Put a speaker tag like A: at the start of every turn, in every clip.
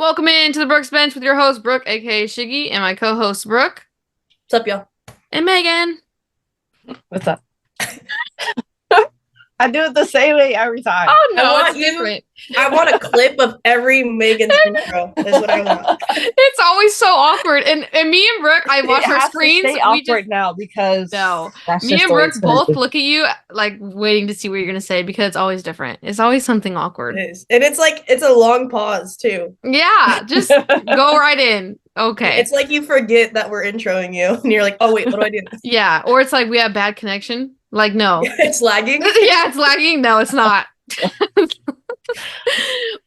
A: Welcome into the Brookes Bench with your host, Brooke, aka Shiggy, and my co-host, Brooke.
B: What's up, y'all?
A: And Megan.
C: What's up? I do it the same way every time.
A: Oh, no, it's different.
B: I want a clip of every Megan's intro, is what I want.
A: It's always so awkward. And me and Brooke, I watch our screens.
C: Stay awkward now because
A: me and Brooke both look at you like waiting to see what you're going to say because it's always different. It's always something awkward.
B: It is. And it's a long pause, too.
A: Yeah, just go right in. Okay.
B: It's like you forget that we're introing you, and you're like, oh, wait, what do I do?
A: Yeah, or it's like we have bad connection. Like, no.
B: It's lagging?
A: Yeah, it's lagging. No, it's not. All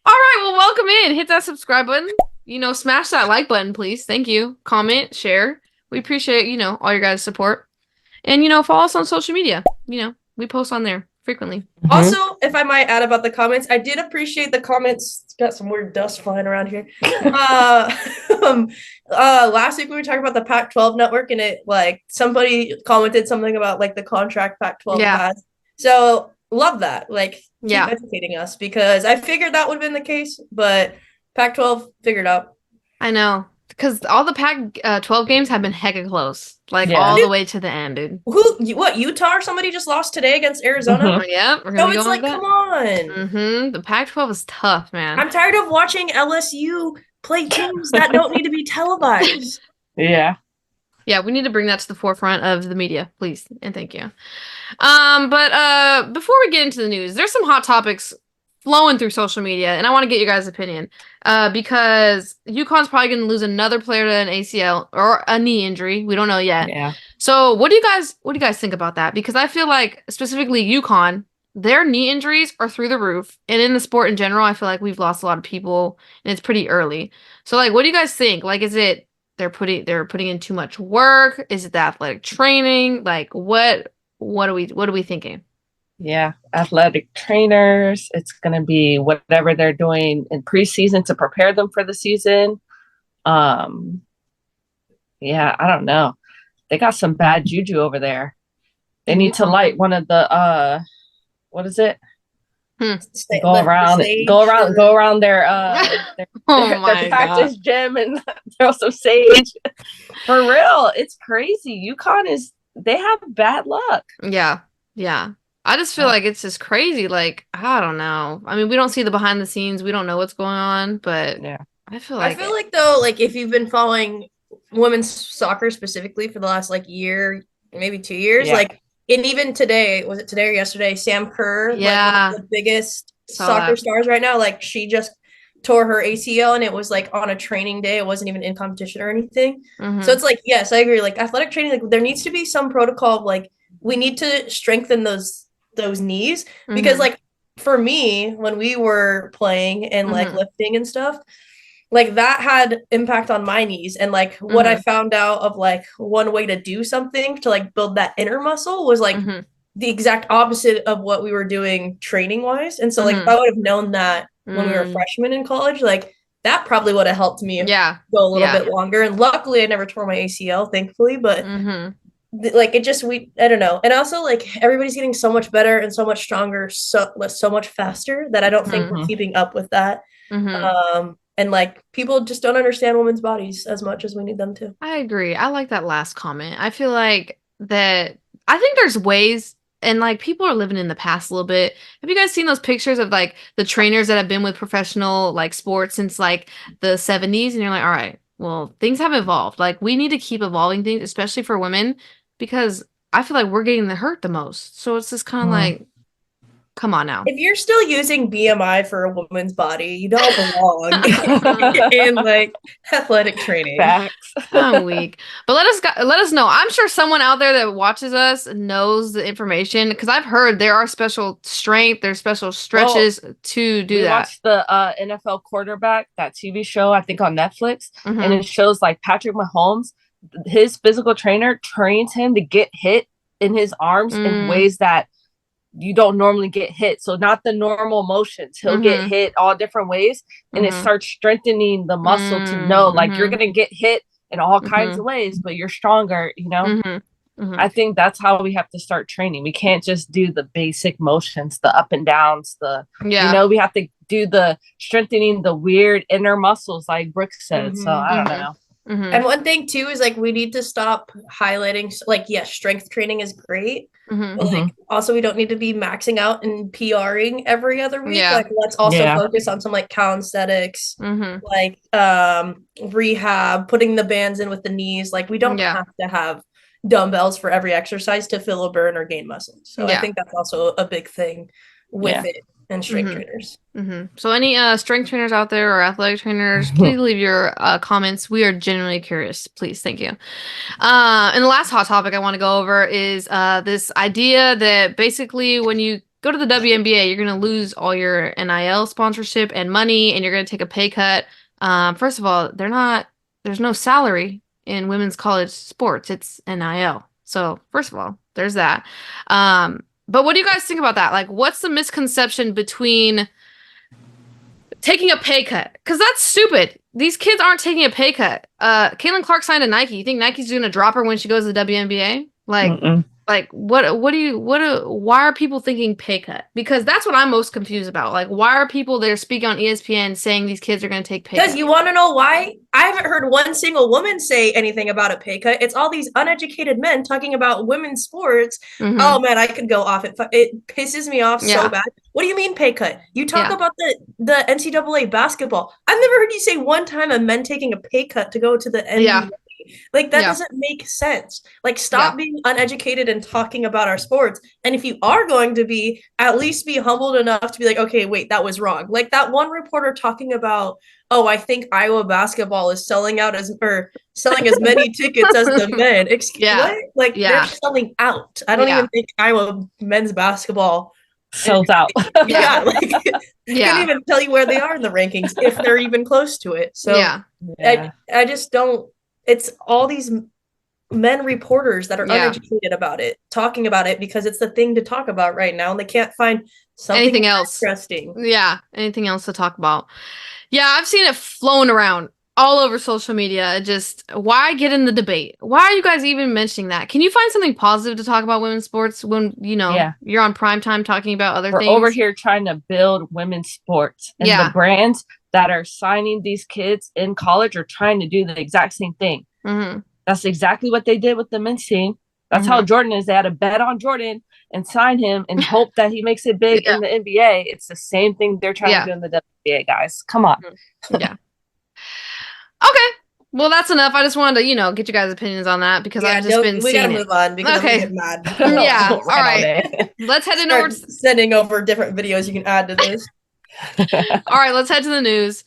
A: right, well, welcome in. Hit that subscribe button. Smash that like button, please. Thank you. Comment, share. We appreciate, all your guys' support. And, follow us on social media. We post on there frequently.
B: Also, if I might add about the comments, I did appreciate the comments. It's got some weird dust flying around here. Last week we were talking about the Pac-12 network, and somebody commented something about the contract Pac-12 has. So love that. Keep educating us, because I figured that would have been the case, but Pac-12 figured out.
A: I know. Because all the Pac-12 games have been hecka close. All the way to the end, dude.
B: What, Utah or somebody just lost today against Arizona?
A: Yeah.
B: So it's come on.
A: The Pac-12 is tough, man.
B: I'm tired of watching LSU play teams that don't need to be televised.
C: Yeah.
A: Yeah, we need to bring that to the forefront of the media, please. And thank you. But before we get into the news, there's some hot topics flowing through social media, and I want to get your guys' opinion because UConn's probably going to lose another player to an ACL or a knee injury. We don't know yet.
C: Yeah.
A: So what do you guys think about that? Because I feel like specifically UConn, their knee injuries are through the roof, and in the sport in general, I feel like we've lost a lot of people, and it's pretty early. So what do you guys think? Is it they're putting in too much work? Is it the athletic training? What are we thinking?
C: Yeah, athletic trainers. It's going to be whatever they're doing in preseason to prepare them for the season. Yeah, I don't know. They got some bad juju over there. They need to light one of the what is it? Go around their practice gym and throw some sage. For real, it's crazy. UConn they have bad luck.
A: Yeah. I just feel like it's just crazy. I don't know. I mean, we don't see the behind the scenes. We don't know what's going on, but yeah, I feel like
B: though, if you've been following women's soccer specifically for the last year, maybe 2 years, and even today, was it today or yesterday, Sam Kerr, one of the biggest soccer stars right now, she just tore her ACL, and it was on a training day. It wasn't even in competition or anything. So it's yes, I agree. Athletic training, there needs to be some protocol of we need to strengthen those knees, because for me, when we were playing and lifting and stuff, that had impact on my knees, and what I found out of one way to do something to build that inner muscle was the exact opposite of what we were doing training wise. And so if I would have known that when we were freshmen in college, that probably would have helped me go a little bit longer. And luckily I never tore my ACL, thankfully, but I don't know. And also everybody's getting so much better and so much stronger, so much faster, that I don't think we're keeping up with that. And people just don't understand women's bodies as much as we need them to.
A: I agree. I like that last comment. I feel like that I think there's ways, and people are living in the past a little bit. Have you guys seen those pictures of the trainers that have been with professional sports since the 70s? And you're all right, well, things have evolved. We need to keep evolving things, especially for women, because I feel like we're getting hurt the most. So it's just kind of come on now.
B: If you're still using BMI for a woman's body, you don't belong in athletic training.
C: Facts.
A: I'm weak. But let us know. I'm sure someone out there that watches us knows the information, because I've heard there are special strength, there's special stretches to do that.
C: Watched the NFL Quarterback, that TV show, I think on Netflix, and it shows Patrick Mahomes, his physical trainer trains him to get hit in his arms in ways that you don't normally get hit. So not the normal motions. He'll get hit all different ways, and it starts strengthening the muscle to know you're going to get hit in all kinds of ways, but you're stronger, I think that's how we have to start training. We can't just do the basic motions, the up and downs, we have to do the strengthening the weird inner muscles like Brookes said. So I don't know.
B: And one thing too is like we need to stop highlighting, like, yes, strength training is great, but like also we don't need to be maxing out and PRing every other week. Like let's also focus on some like calisthenics, like rehab, putting the bands in with the knees. Like we don't have to have dumbbells for every exercise to fill a burn or gain muscle. So I think that's also a big thing with it. And strength trainers.
A: So any strength trainers out there or athletic trainers, please leave your comments. We are genuinely curious. Please. Thank you. And the last hot topic I want to go over is this idea that basically when you go to the WNBA, you're going to lose all your NIL sponsorship and money, and you're going to take a pay cut. First of all, there's no salary in women's college sports. It's NIL. So first of all, there's that. But what do you guys think about that? Like, what's the misconception between taking a pay cut? Because that's stupid. These kids aren't taking a pay cut. Caitlin Clark signed to Nike. You think Nike's going to drop her when she goes to the WNBA? Like, why are people thinking pay cut? Because that's what I'm most confused about. Like, why are people that are speaking on ESPN saying these kids are going to take pay cuts?
B: Because you want to know why? I haven't heard one single woman say anything about a pay cut. It's all these uneducated men talking about women's sports. Oh man, I could go off. It pisses me off so bad. What do you mean pay cut? You talk about the NCAA basketball. I've never heard you say one time a men taking a pay cut to go to the NBA. Like that doesn't make sense. Like stop being uneducated and talking about our sports. And if you are going to be, at least be humbled enough to be like, okay, wait, that was wrong. Like that one reporter talking about, oh, I think Iowa basketball is selling as many tickets as the men. Excuse me? Like they're selling out. I don't even think Iowa men's basketball
C: sells out.
B: Can't even tell you where they are in the rankings if they're even close to it. So I just don't. It's all these men reporters that are uneducated about it, talking about it because it's the thing to talk about right now, and they can't find something else interesting.
A: Yeah, anything else to talk about. Yeah, I've seen it flown around all over social media. Just why get in the debate? Why are you guys even mentioning that? Can you find something positive to talk about women's sports when you're on prime time talking about other things?
C: We're over here trying to build women's sports, and the brands that are signing these kids in college are trying to do the exact same thing. That's exactly what they did with the men's team. That's how Jordan is. They had a bet on Jordan and sign him and hope that he makes it big in the NBA. It's the same thing they're trying to do in the WNBA, guys. Come on.
A: Okay. Well, that's enough. I just wanted to, get you guys' opinions on that because I've just been seeing it.
B: We gotta move on because I'm gonna get mad.
A: All right. Let's head over.
B: Sending over different videos you can add to this.
A: All right, let's head to the news.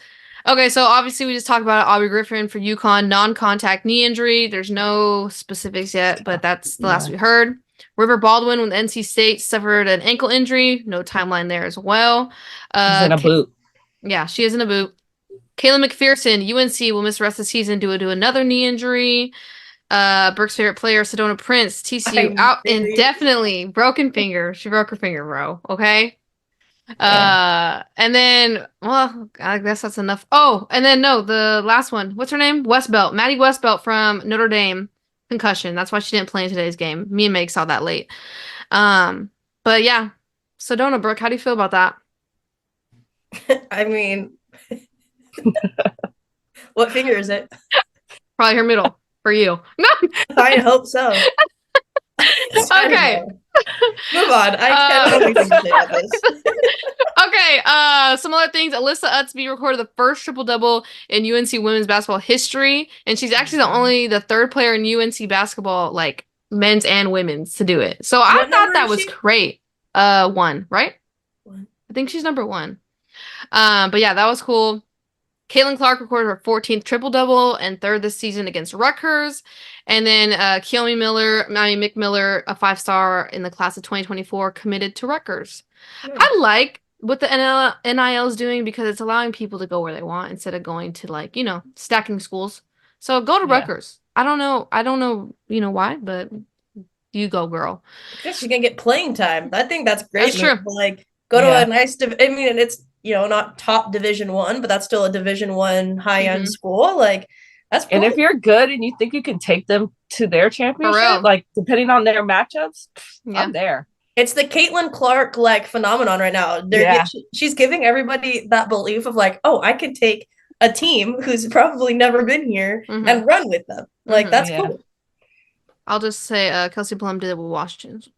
A: Okay, so obviously we just talked about Aubrey Griffin for UConn, non-contact knee injury. There's no specifics yet, but that's the last we heard. River Baldwin with NC State suffered an ankle injury. No timeline there as well.
C: She's in a boot.
A: Yeah, she is in a boot. Kayla McPherson, UNC, will miss the rest of the season due to another knee injury. Burke's favorite player, Sedona Prince, TCU out indefinitely. Broken finger. She broke her finger, bro. Okay? And then, well, I guess that's enough. Oh, and then the last one. What's her name? Westbelt. Maddie Westbelt from Notre Dame. Concussion. That's why she didn't play in today's game. Me and Meg saw that late. But yeah. Sedona, Brooke, how do you feel about that?
B: I mean, what finger is it?
A: Probably her middle for you. No.
B: I hope so.
A: Okay.
B: Move on. I can't have anything to say about this.
A: Okay. Some other things. Alyssa Utsby recorded the first triple-double in UNC women's basketball history, and she's actually the third player in UNC basketball, like men's and women's, to do it. So I thought that was great. 1, right?
B: 1.
A: I think she's number 1. But yeah, that was cool. Caitlin Clark recorded her 14th triple-double and 3rd this season against Rutgers. And then Keomi McMiller, a 5-star in the class of 2024, committed to Rutgers. Yeah. I like what the NIL is doing because it's allowing people to go where they want instead of going to stacking schools. So go to Rutgers. I don't know, why, but you go, girl.
B: Because she's going to get playing time. I think that's great.
A: That's true.
B: Go to a nice, and it's, not top Division I, but that's still a Division I high-end school. That's cool.
C: And if you're good and you think you can take them to their championship, depending on their matchups, I'm there.
B: It's the Caitlin Clark like phenomenon right now. She's giving everybody that belief of like, oh, I could take a team who's probably never been here and run with them. Like that's cool.
A: I'll just say Kelsey Plum did it with Washington. Just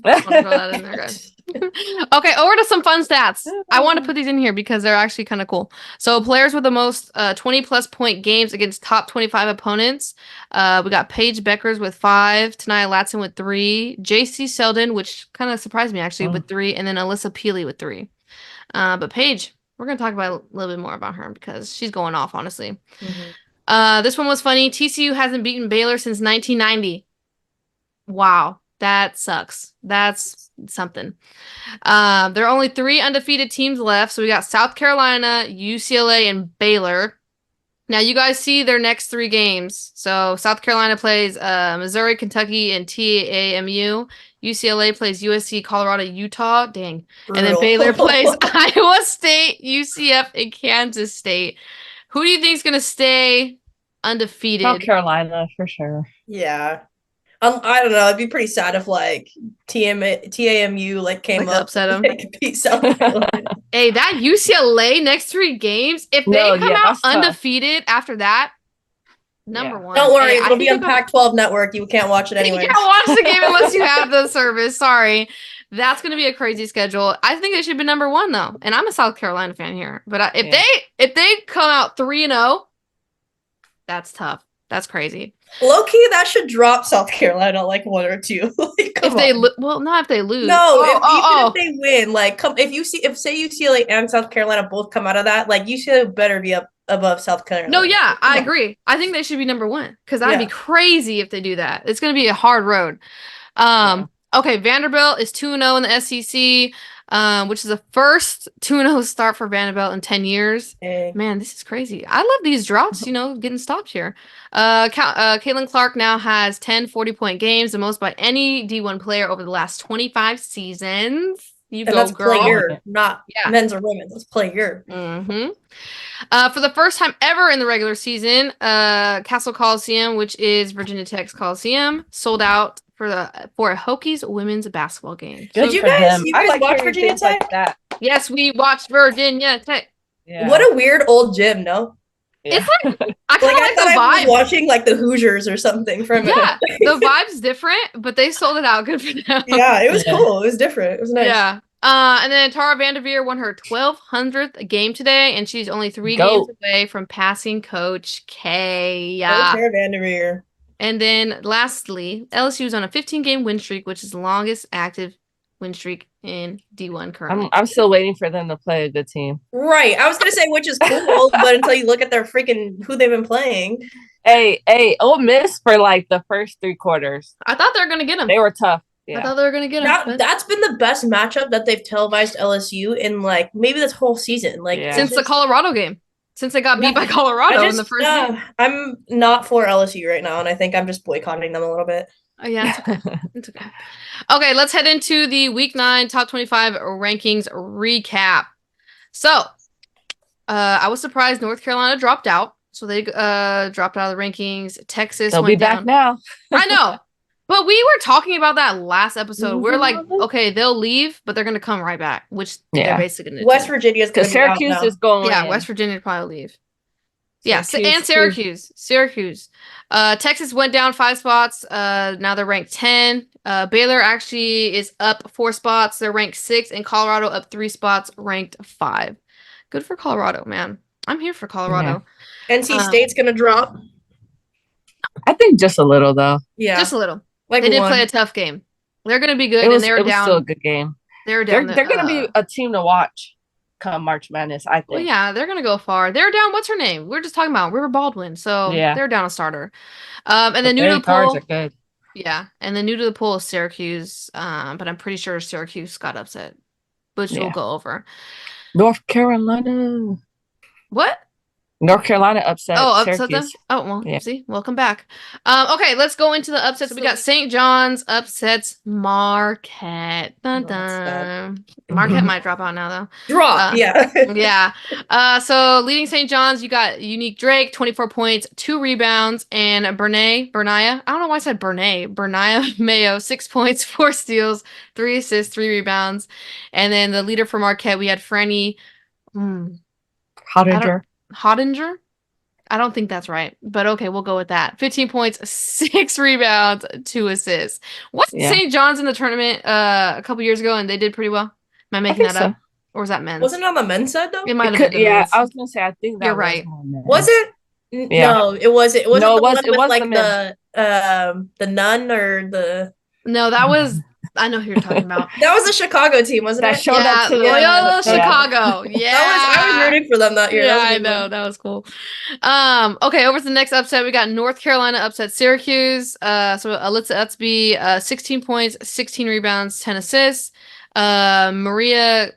A: want to throw that in there, guys. Okay, over to some fun stats. I want to put these in here because they're actually kind of cool. So players with the most 20-plus point games against top 25 opponents. We got Paige Beckers with 5, Tanaya Latson with 3, JC Selden, which kind of surprised me actually, with 3, and then Alyssa Peely with 3. But Paige, we're going to talk about a little bit more about her because she's going off, honestly. This one was funny. TCU hasn't beaten Baylor since 1990. Wow. That sucks. That's something. There are only 3 undefeated teams left. So we got South Carolina, UCLA, and Baylor. Now you guys see their next 3 games. So South Carolina plays Missouri, Kentucky, and TAMU. UCLA plays USC, Colorado, Utah. Dang. Brutal. And then Baylor plays Iowa State, UCF, and Kansas State. Who do you think is going to stay undefeated?
C: South Carolina, for sure.
B: Yeah. I don't know. It'd be pretty sad if like TAMU like came up,
A: upset them.
B: Hey,
A: that UCLA next 3 games, if they come out undefeated after that, number 1.
B: Don't worry, it'll be on Pac-12 network. You can't watch it anyway.
A: You can't watch the game unless you have the service. Sorry, that's gonna be a crazy schedule. I think they should be number 1 though, and I'm a South Carolina fan here. But if they come out 3-0, that's tough. That's crazy.
B: Low key, that should drop South Carolina like 1 or 2. Like,
A: if they not if they lose.
B: No, if they win, like if say UCLA and South Carolina both come out of that, like UCLA better be up above South Carolina.
A: No, yeah, I agree. I think they should be number 1 because that'd be crazy if they do that. It's gonna be a hard road. Okay, Vanderbilt is 2-0 in the SEC. Which is the first 2-0 start for Vanderbilt in 10 years. Man, this is crazy. I love these drops, getting stopped here. Caitlin Clark now has 10 40-point games, the most by any D1 player over the last 25 seasons.
B: That's girl. Player, not men's or women's. That's player.
A: For the first time ever in the regular season, Castle Coliseum, which is Virginia Tech's Coliseum, sold out for a Hokies women's basketball game.
B: Did you guys watch Virginia Tech?
C: Like that.
A: Yes, we watched Virginia Tech.
B: Yeah. What a weird old gym, no?
A: Yeah. It's like I kind of like the vibe.
B: I was watching like the Hoosiers or something from it.
A: Yeah, the vibe's different, but they sold it out. Good for them.
B: Yeah, it was cool. It was different. It was nice.
A: Yeah. And then Tara Vanderveer won her 1200th game today, and she's only 3 games away from passing Coach K.
B: Tara Vanderveer.
A: And then lastly, LSU is on a 15-game win streak, which is the longest active win streak in D1 currently.
C: I'm still waiting for them to play a good team.
B: Right. I was going to say, which is cool, but until you look at their freaking who they've been playing.
C: Hey, Ole Miss for like the first 3 quarters.
A: I thought they were going to get them.
C: They were tough. Yeah.
A: I thought they were going to get them.
B: That's been the best matchup that they've televised LSU in like maybe this whole season. Like
A: since the Colorado game. Since they got beat by Colorado in the first game.
B: I'm not for LSU right now, and I think I'm just boycotting them a little bit.
A: Oh, yeah, it's okay. It's okay. Okay, let's head into the Week 9 Top 25 rankings recap. So, I was surprised North Carolina dropped out. So they dropped out of the rankings. Texas
C: They'll
A: went
C: be back
A: down.
C: now.
A: I know. But we were talking about that last episode. We're like, okay, they'll leave, but they're going to come right back, which they're basically going to do.
B: West Virginia's going to be out now.
C: Syracuse is going
A: Yeah, West Virginia will probably leave. Yeah, and Syracuse. Texas went down 5 spots. Now they're ranked 10. Baylor actually is up 4 spots. They're ranked 6. And Colorado up 3 spots, ranked 5. Good for Colorado, man. I'm here for Colorado.
B: Yeah. NC State's going to drop.
C: I think just a little, though.
A: Yeah. Just a little.
B: Like
A: they did play a tough game. They're going to be good,
C: and
A: they were down.
C: Still a good game.
A: They were down.
C: They're going to be a team to watch come March Madness, I think.
A: Well, yeah, they're going to go far. They're down. What's her name? We're just talking about River Baldwin. So they're down a starter. And then new to the poll. Are good. Yeah, and then new to the poll is Syracuse. But I'm pretty sure Syracuse got upset, which we'll go over.
C: North Carolina.
A: What?
C: North Carolina upset
A: upset them?
C: Syracuse.
A: Oh, well, see, welcome back. Okay, let's go into the upsets. We got St. John's upsets Marquette. Dun, dun. Marquette might drop out now, though.
B: Yeah.
A: Yeah. So leading St. John's, you got Unique Drake, 24 points, 2 rebounds, and Bernia. I don't know why I said Bernia Mayo, 6 points, 4 steals, 3 assists, 3 rebounds. And then the leader for Marquette, we had Franny Hottinger? I don't think that's right, but okay, we'll go with that. 15 points, 6 rebounds, 2 assists. Wasn't St. John's in the tournament a couple years ago and they did pretty well? Am I making that up? Or was that men's?
B: Wasn't it on the men's side though?
A: It might have been.
C: Yeah, I was gonna say I think that
A: you're right.
B: Was it?
C: Yeah.
B: No, it wasn't. It wasn't.
C: No, it was.
B: It was like the nun or the.
A: No, that was. I know who you're talking about.
B: That was the Chicago team, wasn't it?
A: Showed up to Loyola Chicago. Yeah,
B: I was rooting for them that year.
A: Yeah, I know that was cool. Okay, over to the next upset, we got North Carolina upset Syracuse. So Alitza Utsby, 16 points, 16 rebounds, 10 assists. Maria,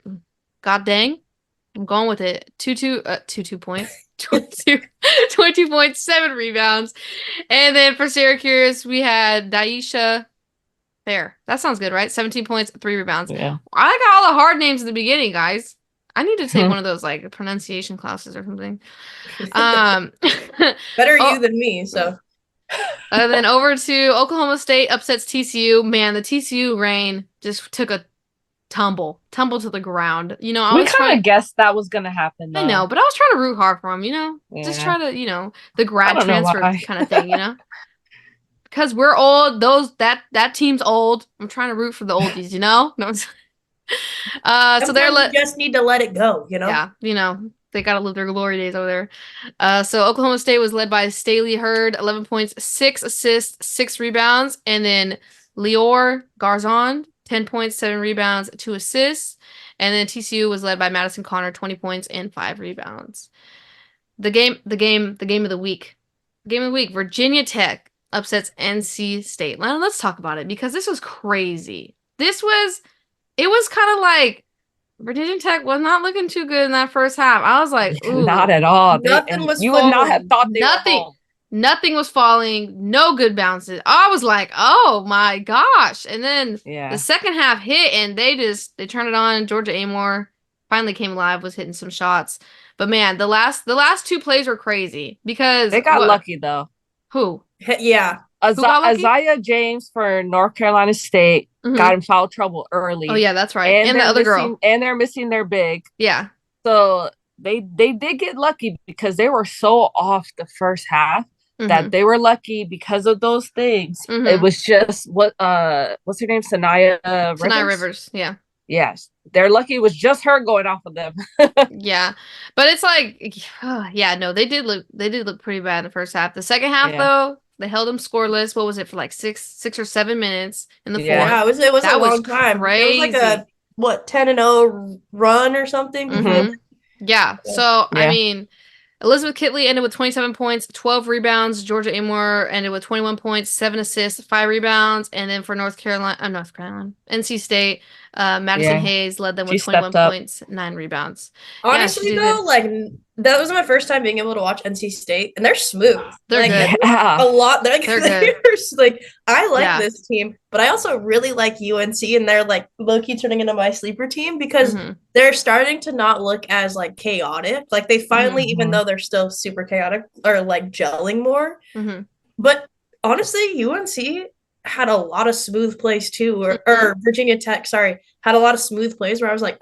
A: god dang, I'm going with it. 22 points. 22 points, 7 rebounds. And then for Syracuse, we had Daisha. There. That sounds good, right? 17 points, 3 rebounds.
C: Yeah.
A: I got all the hard names at the beginning, guys. I need to take one of those like pronunciation classes or something.
B: Better you than me, so.
A: Then over to Oklahoma State upsets TCU. Man, the TCU reign just took a tumble to the ground. You know,
C: we kind of guessed that was gonna happen. Though.
A: I know, but I was trying to root hard for them. You know, just try to, the grad transfer kind of thing. You know. Because we're old, that team's old. I'm trying to root for the oldies, No. So they're
B: just need to let it go,
A: Yeah, they gotta live their glory days over there. So Oklahoma State was led by Staley Hurd, 11 points, 6 assists, 6 rebounds, and then Lior Garzon, 10 points, 7 rebounds, 2 assists, and then TCU was led by Madison Connor, 20 points and 5 rebounds. The game of the week. Virginia Tech upsets NC State. Let's talk about it because this was crazy. It was kind of like Virginia Tech was not looking too good in that first half. I was like, ooh.
C: Not at all.
B: Nothing was
C: you
B: falling.
C: would not have thought they were home.
A: Nothing was falling. No good bounces. I was like, oh my gosh. And then the second half hit and they turned it on. Georgia Amore finally came alive, was hitting some shots. But man, the last 2 plays were crazy because
C: they got lucky though.
A: Who?
B: Yeah.
C: Isaiah James for North Carolina State got in foul trouble early.
A: Oh, yeah, that's right. And the other girl.
C: And they're missing their big.
A: Yeah.
C: So they did get lucky because they were so off the first half that they were lucky because of those things. It was just, what's her name? Sanaya Rivers?
A: Sanaya Rivers, yeah.
C: Yes. They're lucky it was just her going off of them.
A: Yeah. But it's like, they did look pretty bad in the first half. The second half, though, they held them scoreless. What was it for like 6 or 7 minutes in the fourth?
B: Yeah, it was a long time.
A: Crazy.
B: It was like a 10-0 run or something.
A: Yeah. So I mean, Elizabeth Kitley ended with 27 points, 12 rebounds. Georgia Amore ended with 21 points, 7 assists, 5 rebounds. And then for NC State, Madison Hayes led them with 21 points, 9 rebounds.
B: Honestly, though, that was my first time being able to watch NC State, and they're smooth.
A: They're good.
B: A lot. They're good. I like this team, but I also really like UNC, and they're low-key turning into my sleeper team because they're starting to not look as chaotic. They finally, even though they're still super chaotic, are gelling more. But honestly, UNC had a lot of smooth plays too, or Virginia Tech, had a lot of smooth plays where I was like,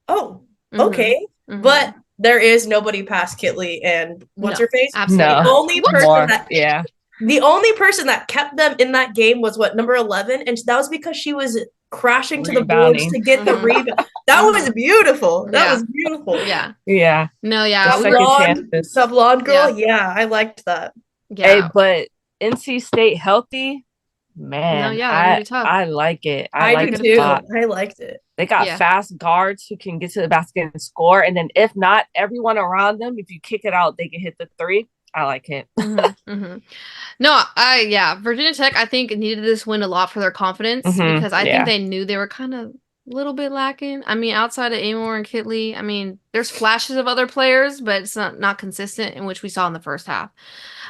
B: okay. But there is nobody past Kitley and what's her face?
A: Absolutely.
B: The only person that kept them in that game was number 11, and that was because she was crashing to the boards to get the rebound. That was beautiful. That was beautiful.
A: Yeah.
C: Yeah.
A: No, yeah.
B: The blonde girl. Yeah, I liked that.
A: Yeah.
C: Hey, but NC State healthy. Man, I like it.
B: I do too. I liked it.
C: They got fast guards who can get to the basket and score. And then if not, everyone around them, if you kick it out, they can hit the 3. I like it.
A: No, Virginia Tech, I think, needed this win a lot for their confidence because I think they knew they were kind of little bit lacking. I mean, outside of Amor and Kitley, I mean, there's flashes of other players, but it's not consistent, in which we saw in the first half.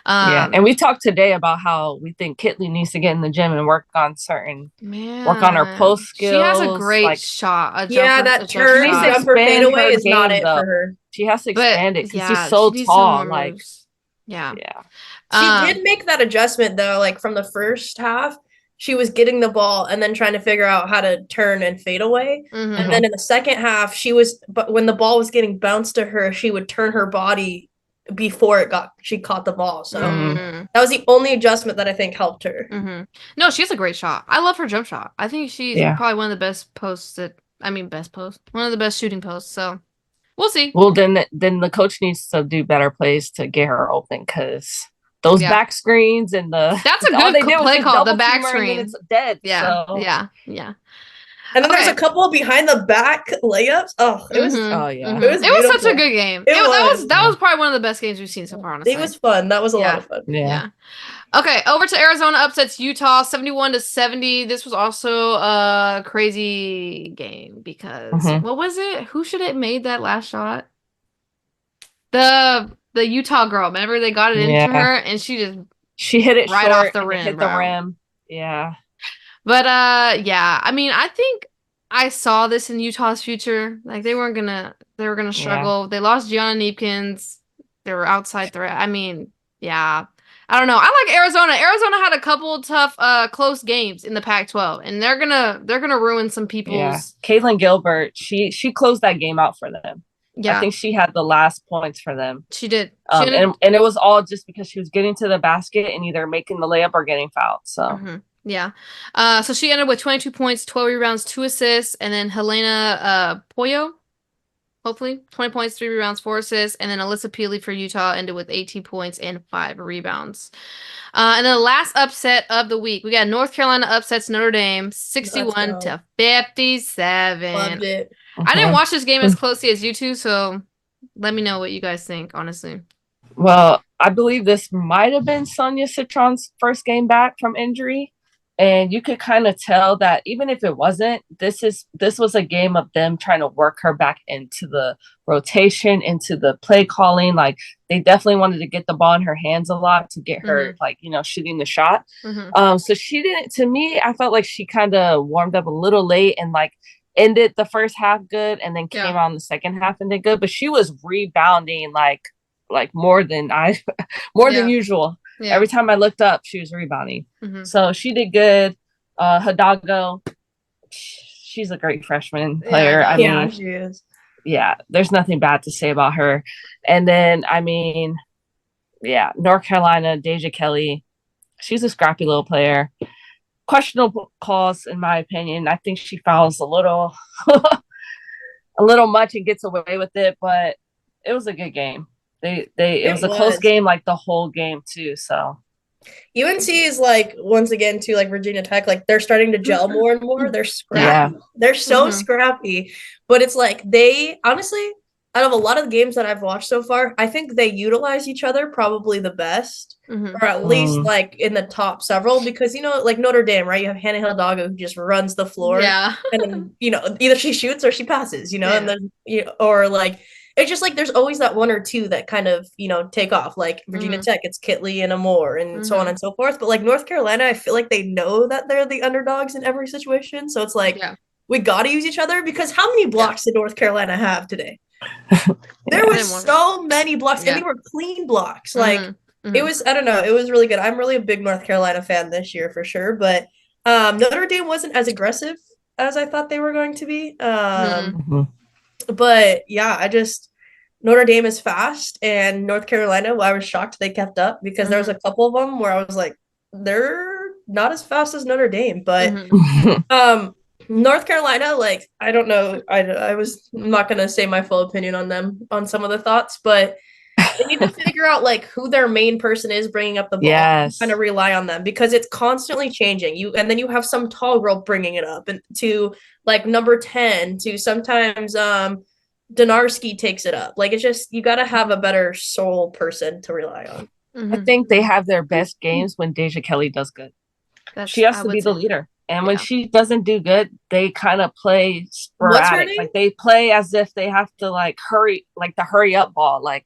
C: Yeah, and we talked today about how we think Kitley needs to get in the gym and work on her post skills.
A: She has a great shot.
B: That turn jumper fadeaway is not it for her.
C: She has to expand it because she's so tall. Like,
A: yeah.
B: She did make that adjustment though. Like from the first half, she was getting the ball and then trying to figure out how to turn and fade away.
A: Mm-hmm.
B: And then in the second half, but when the ball was getting bounced to her, she would turn her body before she caught the ball. So that was the only adjustment that I think helped her.
A: Mm-hmm. No, she has a great shot. I love her jump shot. I think she's probably one of the best one of the best shooting posts. So we'll see.
C: Well, then the coach needs to do better plays to get her open, because those back screens and
A: that's a good play call. The back screen,
C: it's dead.
A: Yeah,
C: so.
A: yeah.
B: And then there's a couple behind the back layups. Oh, it was.
C: Oh yeah,
B: it
A: was such a good game. That was probably one of the best games we've seen so far. Honestly,
B: it was fun. That was a lot of fun.
A: Yeah. Okay, over to Arizona upsets Utah 71-70. This was also a crazy game because what was it? Who should have made that last shot? The Utah girl. Remember they got it into her and she
C: hit it
A: right off the rim.
C: Hit the rim. Yeah.
A: But I mean, I think I saw this in Utah's future. Like they were gonna struggle. They lost Gianna Neepkins. They were outside threat. I mean, I don't know. I like Arizona. Arizona had a couple tough close games in the Pac-12, and they're gonna ruin some people's.
C: Yeah. Caitlin Gilbert, she closed that game out for them. Yeah. I think she had the last points for them.
A: She did.
C: And it was all just because she was getting to the basket and either making the layup or getting fouled. So.
A: Yeah. So she ended with 22 points, 12 rebounds, 2 assists, and then Helena Pollo, hopefully, 20 points, 3 rebounds, 4 assists, and then Alyssa Peely for Utah ended with 18 points and 5 rebounds. And then the last upset of the week, we got North Carolina upsets Notre Dame 61-57.
B: Loved it.
A: I didn't watch this game as closely as you two, so let me know what you guys think, honestly.
C: Well, I believe this might have been Sonia Citron's first game back from injury. And you could kind of tell that even if it wasn't, this was a game of them trying to work her back into the rotation, into the play calling. Like they definitely wanted to get the ball in her hands a lot to get her shooting the shot. So she didn't. To me, I felt like she kind of warmed up a little late and like ended the first half good, and then came out in the second half and did good. But she was rebounding like more than usual. Yeah. Every time I looked up, she was rebounding. So she did good. Hidalgo, she's a great freshman player. I mean,
B: she is.
C: Yeah, there's nothing bad to say about her. And then, I mean, North Carolina, Deja Kelly, she's a scrappy little player. Questionable calls, in my opinion. I think she fouls a little much and gets away with it, but it was a good game. It was a close game like the whole game too. So
B: UNC is like once again too like Virginia Tech, like they're starting to gel more and more. They're scrappy. They're so scrappy, but it's like they honestly, out of a lot of the games that I've watched so far, I think they utilize each other probably the best, or at least like in the top several, because like Notre Dame, right? You have Hannah Hidalgo who just runs the floor, and then either she shoots or she passes, and then or like. It's just like there's always that one or two that kind of, take off. Like Virginia Tech, it's Kitley and Amor and so on and so forth. But like North Carolina, I feel like they know that they're the underdogs in every situation. So it's like we got to use each other, because how many blocks did North Carolina have today? There was so many blocks, and they were clean blocks. Like it was, I don't know, it was really good. I'm really a big North Carolina fan this year for sure. But Notre Dame wasn't as aggressive as I thought they were going to be. But Notre Dame is fast, and North Carolina, I was shocked they kept up, because there was a couple of them where I was like, they're not as fast as Notre Dame. But North Carolina, like, I don't know. I'm not going to say my full opinion on them on some of the thoughts, but they need to figure out like who their main person is bringing up the ball. And kind of rely on them, because it's constantly changing. And then you have some tall girl bringing it up, and to like number 10, to sometimes Donarski takes it up. Like it's just, you got to have a better sole person to rely on.
C: I think they have their best games when Deja Kelly does good. She has to be the leader. And when she doesn't do good, they kind of play sporadic.
B: What's her name?
C: Like they play as if they have to like hurry, like the hurry up ball, like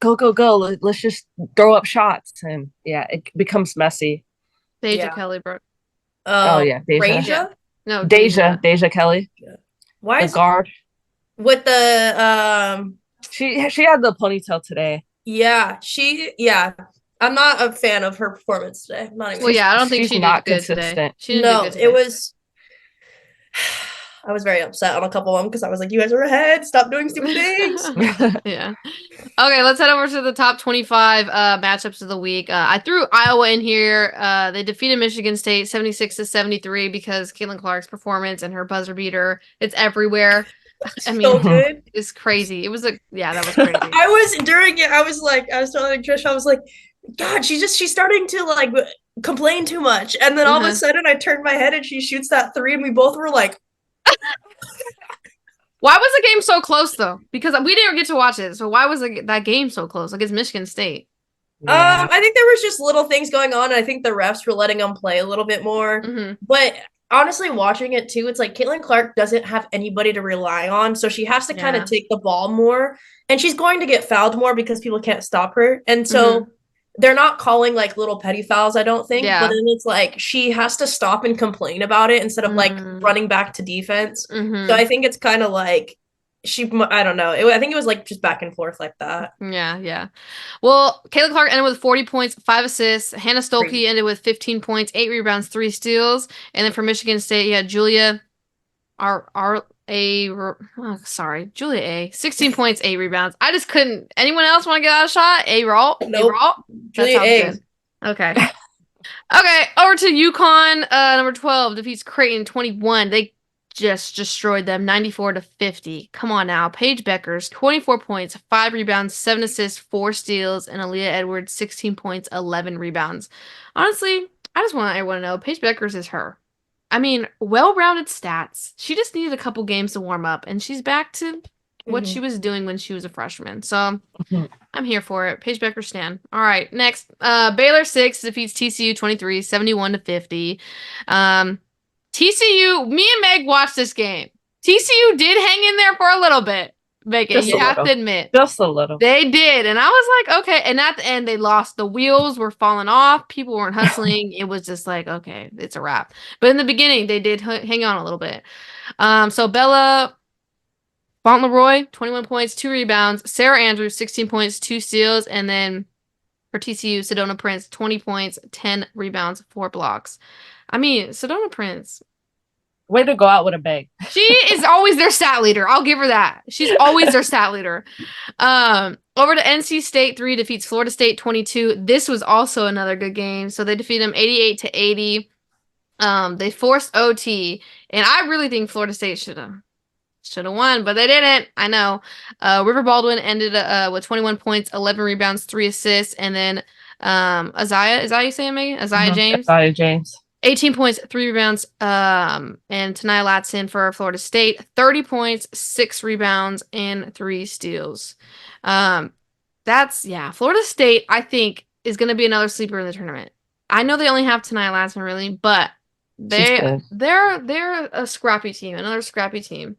C: go, go, go. Let's just throw up shots. And yeah, it becomes messy.
A: Deja Kelly, bro.
C: Oh yeah,
B: Deja?
A: Yeah. No,
C: Deja Kelly.
B: Yeah. Why
C: the
B: is
C: guard
B: with the
C: She had the ponytail today.
B: Yeah, I'm not a fan of her performance today. I'm not even.
A: Well, yeah, I don't think she
C: not
A: did good
C: consistent
A: today. She didn't do good today.
B: It was. I was very upset on a couple of them because I was like, "You guys are ahead. Stop doing stupid things."
A: Yeah. Okay, let's head over to the top 25 matchups of the week. I threw Iowa in here. They defeated Michigan State 76-73 because Caitlin Clark's performance and her buzzer beater. It's everywhere. I mean,
B: so good.
A: It's crazy. It was that was crazy.
B: I was telling Trish, I was like, God, she's starting to like complain too much. And then all of a sudden I turned my head and she shoots that 3 and we both were like,
A: why was the game so close though? Because we didn't get to watch it. So why was that game so close against Michigan State?
B: I think there was just little things going on, and I think the refs were letting them play a little bit more. But honestly, watching it too, it's like Caitlin Clark doesn't have anybody to rely on, so she has to kind of take the ball more, and she's going to get fouled more because people can't stop her, and so they're not calling like little petty fouls, I don't think. But then it's like she has to stop and complain about it instead of like running back to defense. So I think it's kind of like I don't know. I think it was like just back and forth like that.
A: Yeah. Well, Caitlin Clark ended with 40 points, 5 assists. Hannah Stolke ended with 15 points, 8 rebounds, 3 steals. And then for Michigan State, you had Julia A. 16 points, 8 rebounds. I just couldn't. Anyone else want to get out a shot?
B: Nope. Julia A.
A: Good. Okay. Okay, over to UConn. Number 12 defeats Creighton 21. They just destroyed them 94-50. Come on now. Paige Beckers, 24 points, 5 rebounds, 7 assists, 4 steals, and Aaliyah Edwards, 16 points, 11 rebounds. Honestly, I just want everyone to know Paige Beckers is her. I mean, well-rounded stats. She just needed a couple games to warm up, and she's back to what she was doing when she was a freshman. So I'm here for it. Paige Beckers stan. All right, next. Baylor 6 defeats TCU 23, 71-50. TCU, me and Meg watched this game. TCU did hang in there for a little bit, Megan. You have to admit.
C: Just a little.
A: They did. And I was like, okay. And at the end, they lost. The wheels were falling off. People weren't hustling. It was just like, okay, it's a wrap. But in the beginning, they did hang on a little bit. So Bella Fauntleroy, 21 points, 2 rebounds. Sarah Andrews, 16 points, 2 steals. And then for TCU, Sedona Prince, 20 points, 10 rebounds, 4 blocks. I mean, Sedona Prince.
C: Way to go out with a bang.
A: She is always their stat leader. I'll give her that. She's always their stat leader. Over to NC State 3 defeats Florida State 22. This was also another good game. So they defeat them 88-80. They forced OT. And I really think Florida State should have won, but they didn't. I know. River Baldwin ended with 21 points, 11 rebounds, 3 assists. And then Isaiah, is that how you say it, Megan? Isaiah James. 18 points, 3 rebounds, and Tanaya Latson for Florida State, 30 points, 6 rebounds, and 3 steals. Florida State, I think, is going to be another sleeper in the tournament. I know they only have Tanaya Latson, really, but they're a scrappy team, another scrappy team.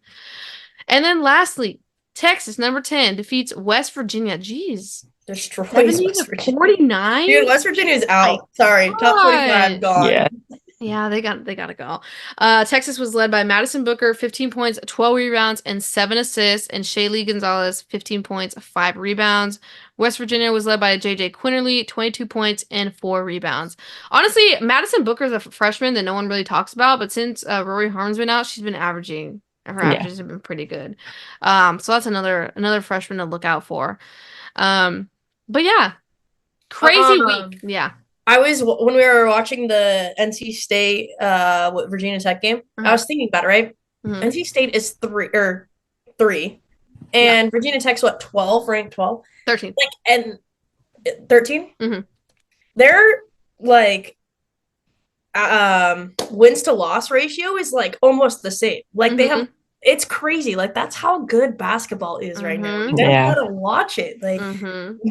A: And then lastly, Texas, number 10, defeats West Virginia. Jeez.
B: Destroys West Virginia.
A: 49?
B: Dude, West Virginia's out. Sorry. Top 25 gone.
A: Yeah, they gotta go. Texas was led by Madison Booker, 15 points, 12 rebounds, and 7 assists, and Shaylee Gonzalez, 15 points, 5 rebounds. West Virginia was led by JJ Quinterly, 22 points, and 4 rebounds. Honestly, Madison Booker is a freshman that no one really talks about, but since Rory Harmon's been out, she's been averaging. Her averages have been pretty good. So that's another freshman to look out for. But yeah, crazy week. Yeah.
B: When we were watching the NC State Virginia Tech game, I was thinking about it, right? NC State is 3, and Virginia Tech's what, 12, ranked 12?
A: 13.
B: And 13? Their wins to loss ratio is like almost the same. Like they have. It's crazy. Like, that's how good basketball is right now. You gotta watch it. Like,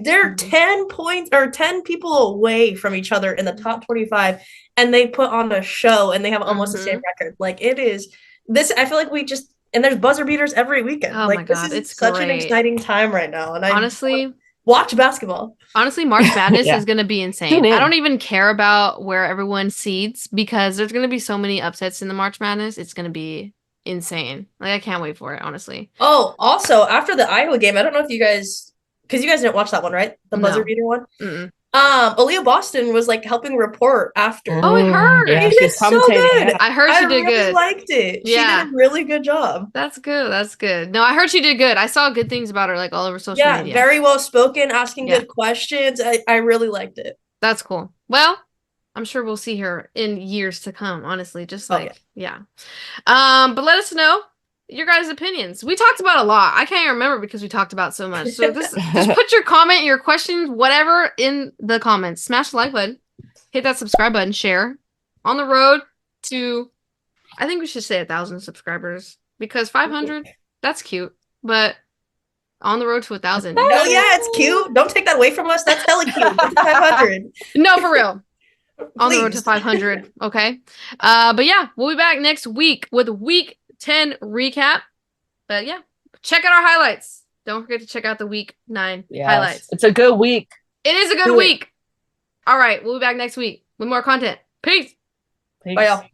B: they're 10 points or 10 people away from each other in the top 25. and they put on a show, and they have almost the same record. Like, it is this. I feel like we just, and there's buzzer beaters every weekend.
A: Oh
B: like,
A: my God,
B: this is
A: it's
B: such
A: great.
B: an exciting time right now. And
A: honestly,
B: watch basketball.
A: Honestly, March Madness is going to be insane. I don't even care about where everyone seeds because there's going to be so many upsets in the March Madness. It's going to be insane. Like, I can't wait for it, honestly.
B: Oh, also, after the Iowa game, I don't know if you guys, because you guys didn't watch that one, right? The buzzer beater one?
A: Mm-mm.
B: Aaliyah Boston was like helping report after.
A: Oh, I heard.
B: Yeah, she did so good.
A: I heard she did
B: really
A: good.
B: Liked it. Yeah. She did a really good job.
A: That's good. That's good. No, I heard she did good. I saw good things about her like all over social media.
B: Yeah, very well spoken, asking good questions. I really liked it.
A: That's cool. Well, I'm sure we'll see her in years to come, honestly. Just like, but let us know your guys' opinions. We talked about a lot. I can't even remember because we talked about so much. So just put your comment, your questions, whatever in the comments. Smash the like button. Hit that subscribe button. Share. On the road to, I think we should say 1,000 subscribers because 500, that's cute. But on the road to 1,000.
B: Oh yeah, it's cute. Don't take that away from us. That's hella cute. 500.
A: No, for real. On the road to 500. Okay. But yeah, we'll be back next week with week 10 recap. But yeah, check out our highlights. Don't forget to check out the week 9 highlights.
C: It's a good week.
A: It is a good week. All right, we'll be back next week with more content. Peace.
B: Bye, y'all.